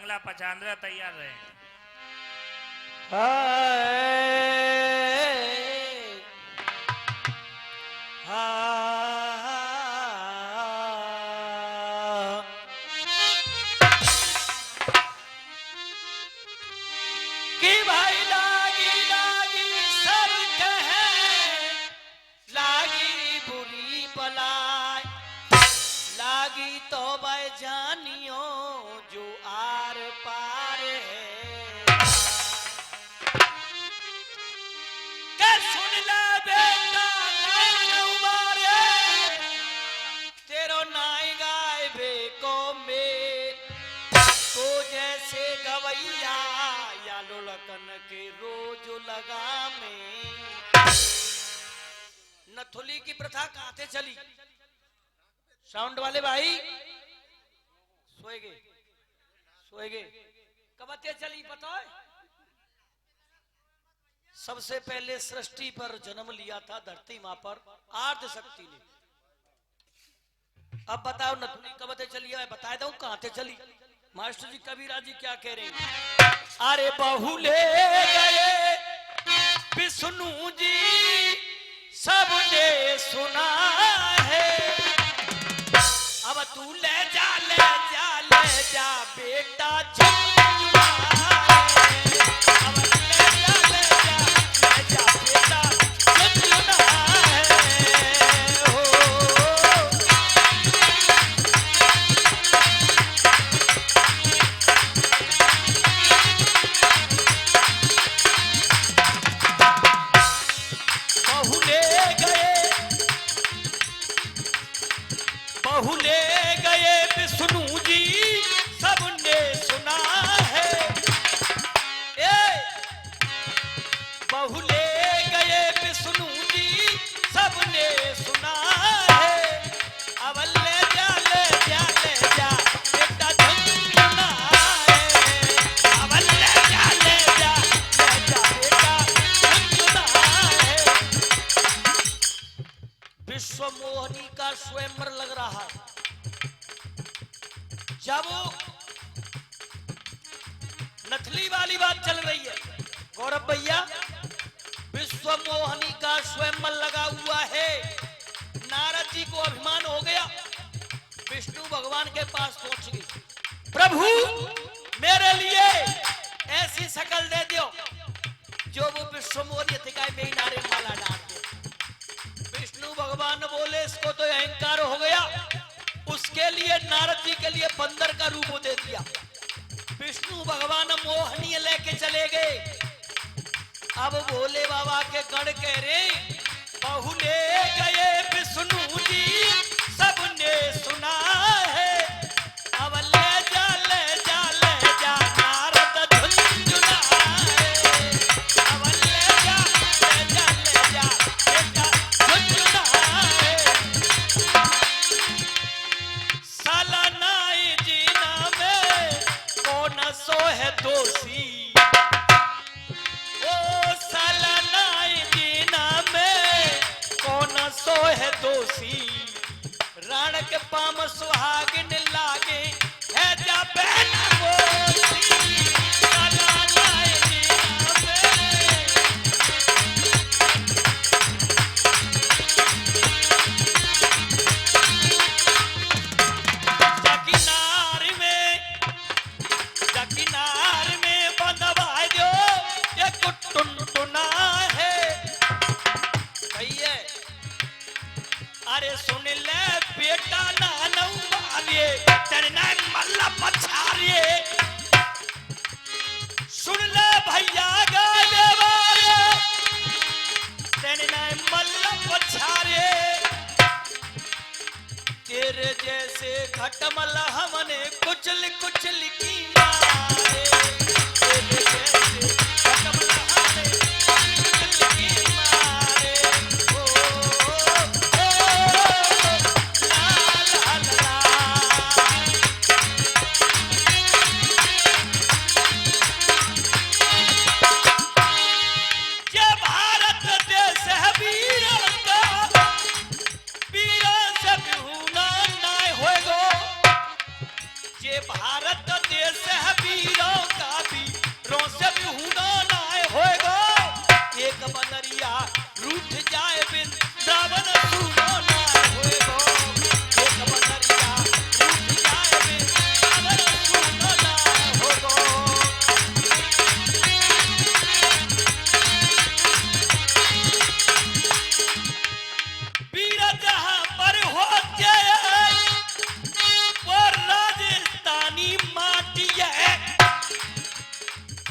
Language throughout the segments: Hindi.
बंगला पचांद्रा तैयार रहे। कि भाई लागी लागी सब कहे लागी बुरी बलाय लागी तो भाई जानियो जो आर पार है के सुन ले बेटा उबारे तेरो नाई गाय बे को में तो जैसे गवैया या लुढ़कन के रोज लगा में नथुली की प्रथा कहां से चली? साउंड वाले भाई सोएगे कब चली पता है? सबसे पहले सृष्टि पर जन्म लिया था धरती मां पर आद्य शक्ति ने। अब बताओ नथुली कब चली है? बता दूं कहां से चली। मास्टर जी कबीरा जी क्या कह रहे हैं? अरे बहू ले गए विष्णु जी सबने सुना है। अब तू ले जा बेटा झुमझुना है। अब ले जा बेटा झुमझुना है। हो बहू ले गए विष्णु जी सबने सुना है। बहू ले गए विष्णु जी सबने सुना है। अब ले जा बेटा झुमझुना है। अब ले जा बेटा झुमझुना है। विश्व मोहनी का स्वयंवर लग रहा है। जब नथली वाली बात चल रही है गौरव भैया, विश्व मोहनी का स्वयंवर लगा हुआ है। नारद जी को अभिमान हो गया, विष्णु भगवान के पास पहुंच गई। प्रभु मेरे लिए ऐसी शकल दे दो जो वो विश्व मोहनी दिखाई में नारे माला डाल दे। विष्णु भगवान बोले इसको तो अहंकार हो गया, उसके लिए नारद जी के लिए बंदर का रूप दे दिया। विष्णु भगवान मोहनीय लेके चले गए। अब भोले बाबा के गण कह रहे बहू ले गए विष्णु जी सबने सुना है। अब ले जा नारद झुनझुना है। अब ले जा बेटा झुनझुना है। साला नाई जीना में कौन सो है दोषी। ओ साला नाई जीना में कौन सो है दोषी। राण के पाम सुहागिन लागे है जा बहना गोसी। साला नाई जीना में किनार में बंधवा दो ये टुनटुना है। भैया अरे सुन ले बेटा नानऊ वाले तेरे नाम मल्ला पछारिए। सुन ले भैया गाले वाले तेरे नाम मल्ला पछारिए। तेरे जैसे घटमल हमने कुचल कुचल की मारे। तेरे जैसे घटमल हमने कुचल की मारे। ओ ला ला ला। ये भारत देश है वीरों का, वीरों से बिहुना नाय होएगो।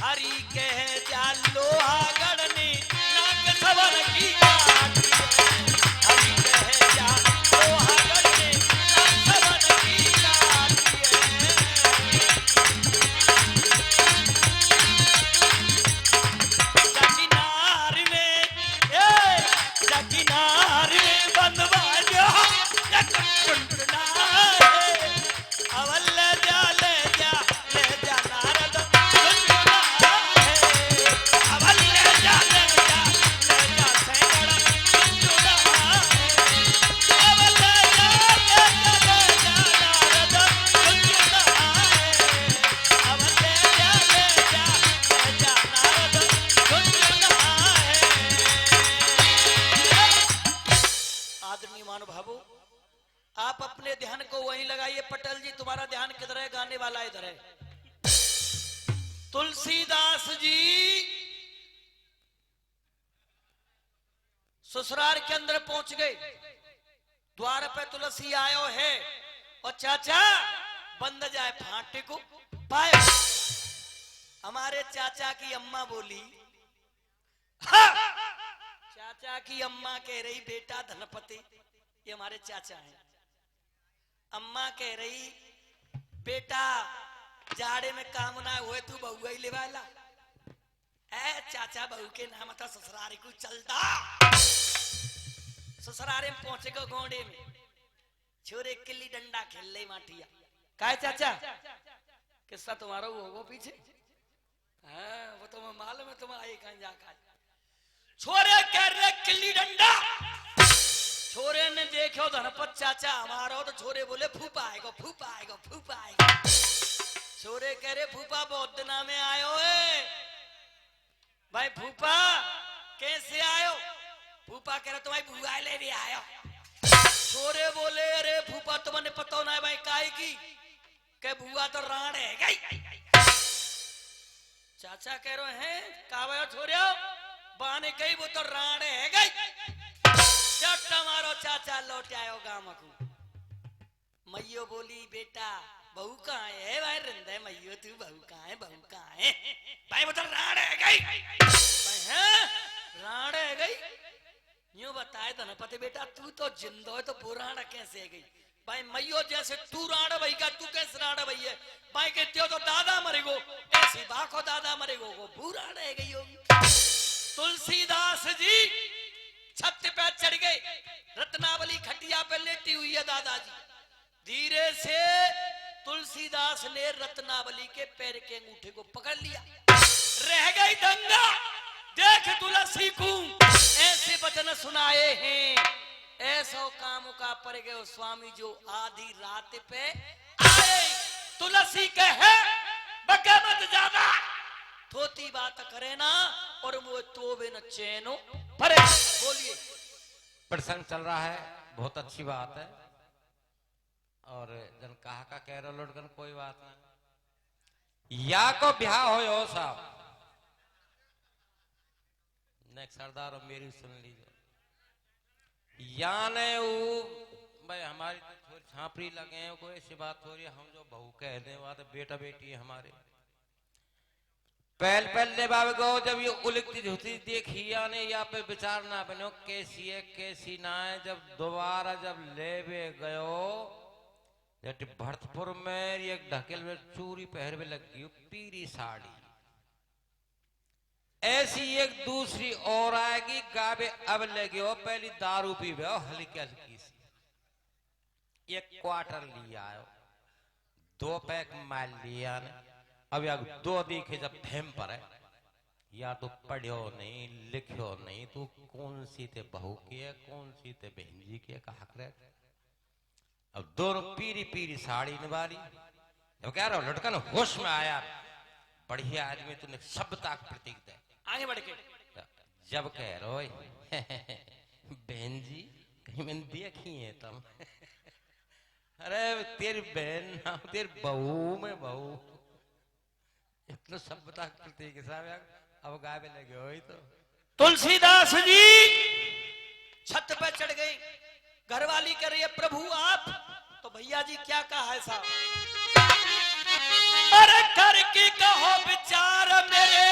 हरी कह जा लोहा गढ़ने नाक सवर की काटी है। हरी कह जा लोहा गढ़ने नाक सवर की काटी है। जकिनार में जकिनार में बंदवा जो एक टुंडना है। अवल ले जा नारद टुंडना है। अवल ले जा सैकड़ा टुंडना है। अवल ले जा नारद टुंडना है। अवल ले जा नारद टुंडना है। आदरणीय महानुभावों, आप अपने ध्यान को वहीं लगाइए। पटेल जी, तुम्हारा ध्यान किधर है? गाने वाला इधर है। तुलसीदास जी ससुराल के अंदर पहुंच गए। द्वार पे तुलसी आयो है और चाचा बंद जाए फांटे को पाए। हमारे चाचा की अम्मा बोली, चाचा की अम्मा कह रही, बेटा धनपति, ये हमारे चाचा हैं। अम्मा कह रही, बेटा जाड़े में काम ना हुए तू बहू ही ले वाला। ऐ चाचा बहू के नाम था ससुरारी को चलता। ससुरारे में पहुंचे को गोंडे में छोरे किल्ली डंडा खेल ले माटिया। काय चाचा किस्सा तुम्हारा वो पीछे? हाँ, वो तो मैं मालूम है तुम आए कहां जाकर। छोरे कह रहे किल्ली डंडा। छोरे ने देखो धनपत चाचा हमारा, तो छोरे बोले फूफा आएगा फूफा आएगा फूफा आएगा। छोरे कह रहे फूफा बहुत दिना में आयो है। भाई फूफा कैसे आयो? फूफा कह रहे तुम्हारी बुआ ले भी आयो। छोरे बोले अरे फूफा तुम्हें पता ना है भाई काय की के बुआ तो राण है गई। चाचा कह रहे हैं कावा छोरे बाने कही वो तो राण है गई। जब हमारो चाचा लौट आयो गांव को, मैयो बोली बेटा बहू कहाँ है? भाई रिंदे मैयो तू बहू कहाँ है? बहू कहाँ है? भाई वो तो राण है गई। राण है गई यूं बताए धनपति, बेटा तू तो जिंदो है तो पुराण कैसे है गई? भाई मैयो जैसे तू राण भई का तू कैसे राण भई है? भाई कहते हो तो दादा मरेगो, ऐसी बाखो दादा मरेगो वो पुराण है गई होगी। तुलसीदास जी छत पे चढ़ गए। रत्नावली खटिया पे लेटी हुई है दादाजी। धीरे से तुलसीदास ने रत्नावली के पैर के अंगूठे को पकड़ लिया। रह गई दंगा। देख तुलसी को ऐसे वचन सुनाए हैं, ऐसो काम का पर गए स्वामी जो आधी रात पे आए। तुलसी कहे बके मत ज्यादा, थोती बात करे ना और वो तोबे न चैनो परे। बोलिए। प्रसंग चल रहा है, बहुत अच्छी बात है। और जन कहा का कह रहे लोटगन कोई बात नहीं। या को ब्याह हो साहब नेक सरदार और मेरी सुन लीजिए। या ने वो भाई हमारी थोड़ी छापरी लगे हैं, कोई ऐसी बात हो रही है। हम जो बहू कहने वाले बेटा बेटी है हमारे। पहले बाबे को जब ये उलझती झुलती देखी यानी या पे विचार ना बनो कैसी है कैसी ना है। जब दोबारा जब लेवे गयो जब भरतपुर में एक ढकेल में चूरी पहरवे लगी पीरी साड़ी। ऐसी एक दूसरी और आएगी गावे अब लगे हो। पहली दारू पीवे हो हल्की हल्की सी। एक क्वार्टर लिया आयो, 2 पैक माल लिया ने। अब यार 2 दिखे जब फेम पर है या तो पढ़ो नहीं लिखो नहीं तू कौन सी ते बहू की है कौन सी ते बहन जी की है कहा करे। अब दोनों पीरी पीरी साड़ी निवारी। जब कह रहा लटकन होश में आया, बढ़िया आदमी तूने सभ्यता का प्रतीक दे आगे बढ़ के। जब कह रो बहन जी कहीं मैंने देखी है तुम। अरे तेरी बहन ना तेरी बहू में बहू इतना सभ्यता का प्रतीक साहब। अब गावे लगे हो ही तो। तुलसीदास जी छत पे चढ़ गई। घरवाली कह रही है प्रभु आप तो भैया जी क्या कहा है साहब? अरे करके कहो विचार मेरे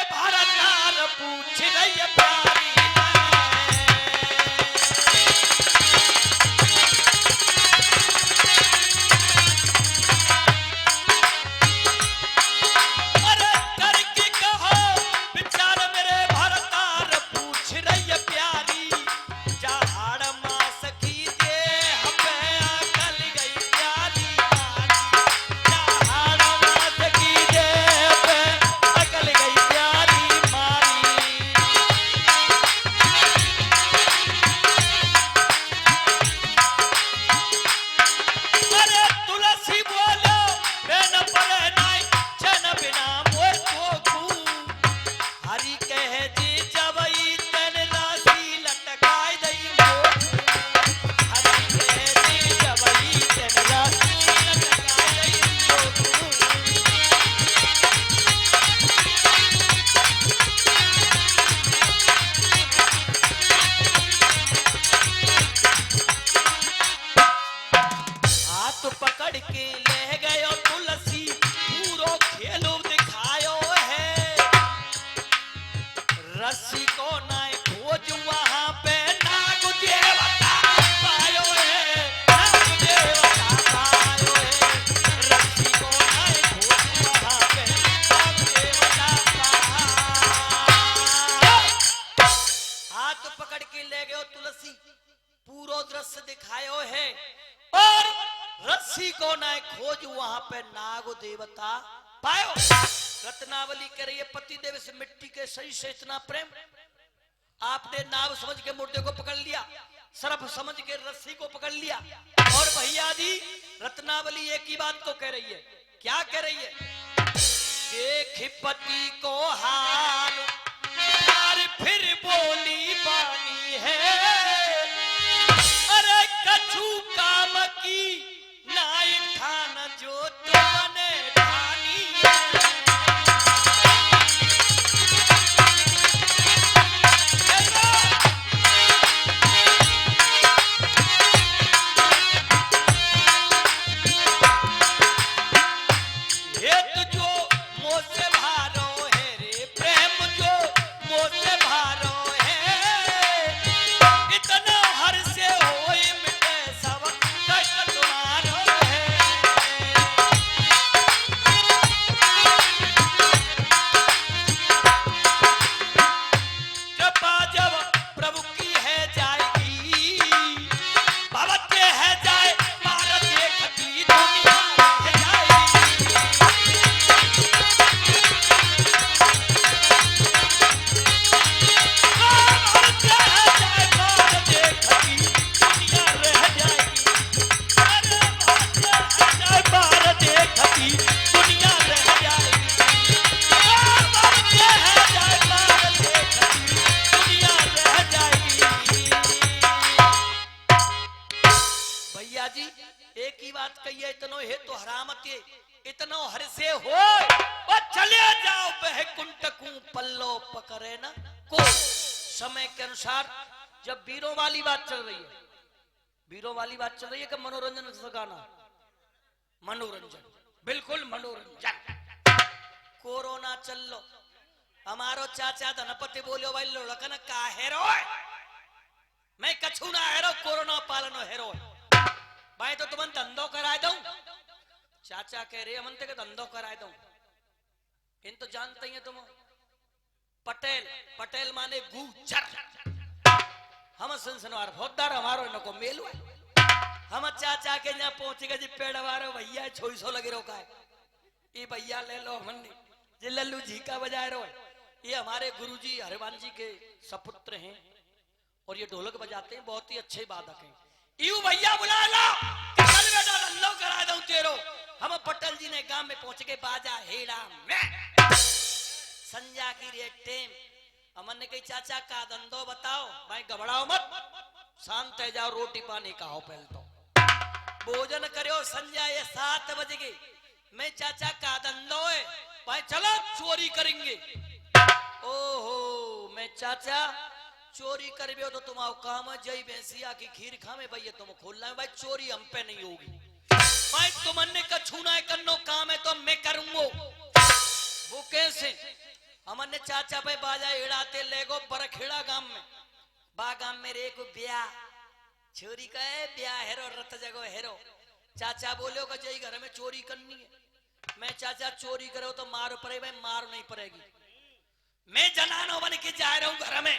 देवता पायो। रत्नावली कह रही है पति देव से मिट्टी के शरीर से इतना प्रेम, आपने नाव समझ के मुर्दे को पकड़ लिया, सर्फ समझ के रस्सी को पकड़ लिया। और भैया जी रत्नावली एक ही बात को कह रही है, क्या कह रही है? देख पति को हाल यार फिर बोली बानी है, अरे कछु काम की नाई ठान जो तुमने ठानी है। इतनो हर्षे हो और चले जाओ बैकुंठ को पल्लो पकड़े न को। समय के अनुसार जब वीरों वाली बात चल रही है, वीरों वाली बात चल रही है कि मनोरंजन का गाना, मनोरंजन बिल्कुल मनोरंजन। कोरोना चल लो, हमारो चाचा धनपति बोलो भाई लड़कन का हेरो मैं कछु ना हेरो, कोरोना पालन हेरो भाई, तो तुम धंधो कराए दू। चाचा कह रहे हमन के धंधो कराए दू, इन तो जानते ही तुम पटेल, पटेल माने गुजर, हम संसनवार फौजदार हमारो इनको मेल हुआ। हम चाचा के यहाँ पहुंच गए जी, पेड़ वारो भैया 600 लगे रोका है, ये भैया ले लो हमने जी, लल्लू जी का बजाय रो। ये हमारे गुरुजी हरिवान जी के सपुत्र हैं और ये ढोलक बजाते हैं, बहुत ही अच्छे वादक हैं। यू भैया बुला लो, चल बेटा धंधो करा दूं तेरो। हम पटेल जी ने गांव में पहुंच के बाजा हेड़ा में संजा की रे टेम, हमन ने कही चाचा का धंधो बताओ। भाई घबराओ मत, शांत है जाओ, रोटी पानी खाओ पहले तो, भोजन करो। संजा ये 7 बज गए, मैं चाचा का धंधो है भाई, चलो चोरी करेंगे। ओहो मैं चाचा चोरी कर तो तुम्हारा काम है, जय भैंसिया की खीर खामे भैया तुम खोलना है भाई, चोरी हम पे नहीं होगी भाई, तुमने का छूना है करनो काम है तो मैं करूंगा। वो कैसे? हमने चाचा भाई बाजा हिड़ाते लेगो बरखेड़ा गांव में, बा गांव में रे को ब्याह चोरी का है, ब्याह हेरो रत जगो हेरो। चाचा बोलो का जय घर में चोरी करनी है, मैं चाचा चोरी करो तो मार पड़े भाई, मार नहीं पड़ेगी। मैं जनानो बन के जा रहा हूं घर में,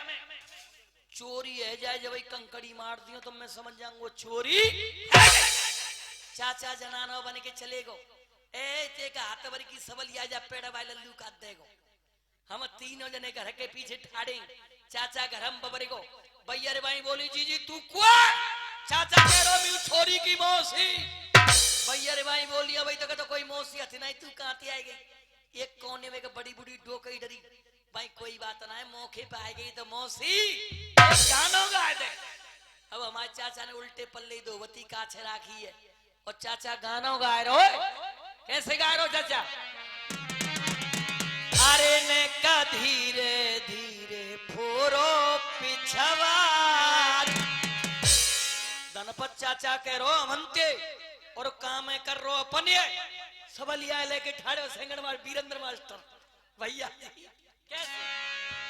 चोरी है जाए जब कंकड़ी मार दियो तो मैं समझ जाऊंगा चोरी है। चाचा जनानो बन के चले गो, ए ते का हाथ भर की सवलिया जा पेड़ वाले लल्लू का देगो। हम तीनों जने घर के पीछे ठाड़े, चाचा घर हम बबरे गो। भैया रे भाई बोली जी जी तू कुआ, चाचा कह रो मी छोरी की मौसी। भैया रे भाई बोलिया भाई तो कोई मौसी हथी नहीं, तू कहां ते आई गई? एक कोने में बड़ी बड़ी डोकई डरी, भाई कोई बात ना है, मौके पे आ गई तो मौसी जानो गा दे। अब हमारे चाचा ने उल्टे पल्ले दोवती काछे राखी है और चाचा गाना गा रहे हो। कैसे गा रहे हो चाचा? अरे ने का धीरे धीरे फोरो पिछवा, धनपत चाचा कह रो हमनते और काम कर रो अपन सबलिया लेके ठाड़े सेंगड़ मार वीरेंद्र मास्टर भैया कैसे?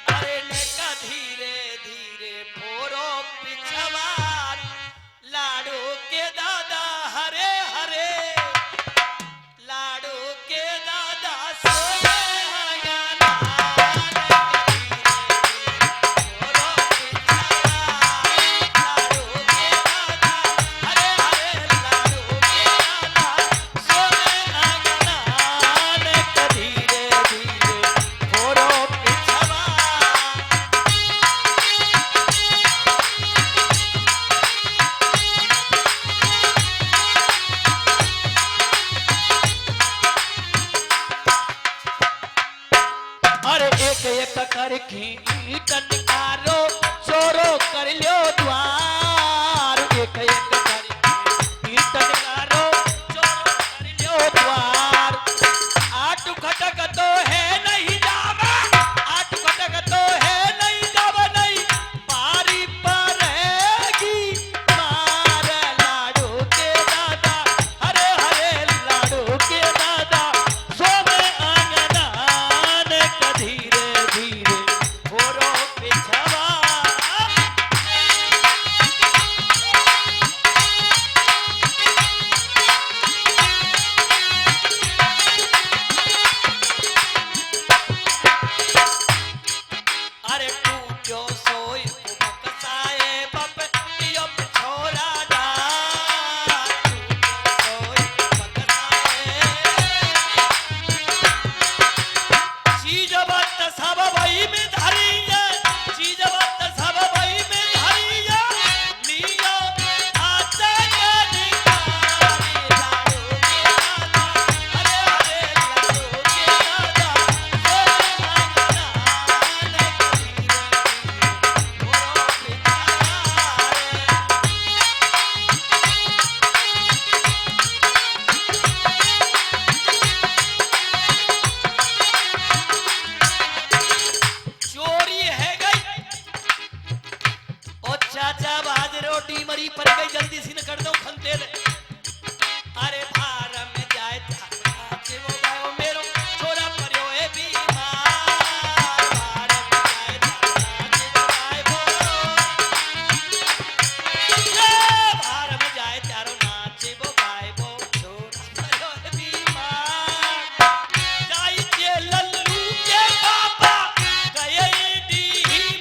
अरे ने का धीरे धीरे फोरो पिछवा, लाडो के दादा हरे हरे, लाडो के दादा सोने गाना, फोरो पिछवा, लाडो के दादा हरे हरे, लाडो के दादा सोने गाना। अरे एक एक कर कीर्तन कारो चोरो कर लो द्वार एक एक कर कीर्तन कारो चोरो कर लो द्वार आठ खटक तो है नहीं जावा आठ खटक तो है नहीं जावा नहीं पारी पर रहेगी मार लाडू के दादा हरे हरे लाडू के दादा सोमे आंगनान का धीरे धीरे भोरो पिछवा अरे तू क्यों सोई बकसाए बप यो छोरा डा तू क्यों सोई बकसाए चीज बात सब भाई में धरिया चीज बात सब भाई में धरिया लिया आता के निकाली लाडू के दादा हरे हरे लाडू के दादा सोना नान धीरे धीरे भोरो चोरी है गई ओ चाचा बाज रोटी मरी पर गई जल्दी से न कर दो खंते अरे भार में जाए नाचे वो गाओ मेरो छोरा पर्यो है बीमार भार में जाए नाचे वो गाओ भार में जाए चारो नाचे वो गाओ छोरा पर्यो है बीमार जाई के लल्लू के पापा गए दी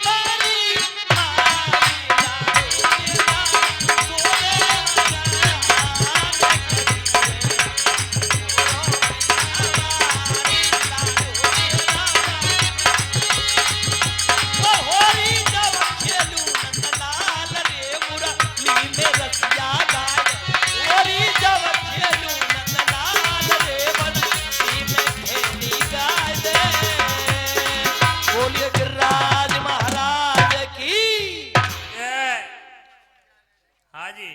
मारी मारी लाडू के होरी जब खेलू नंदलाल रे मुरली में रसिया गाय होरी जब खेलू नंदलाल रे मुरली में खेली गाय दे बोलिए गिरिराज महाराज की जय। हाँ जी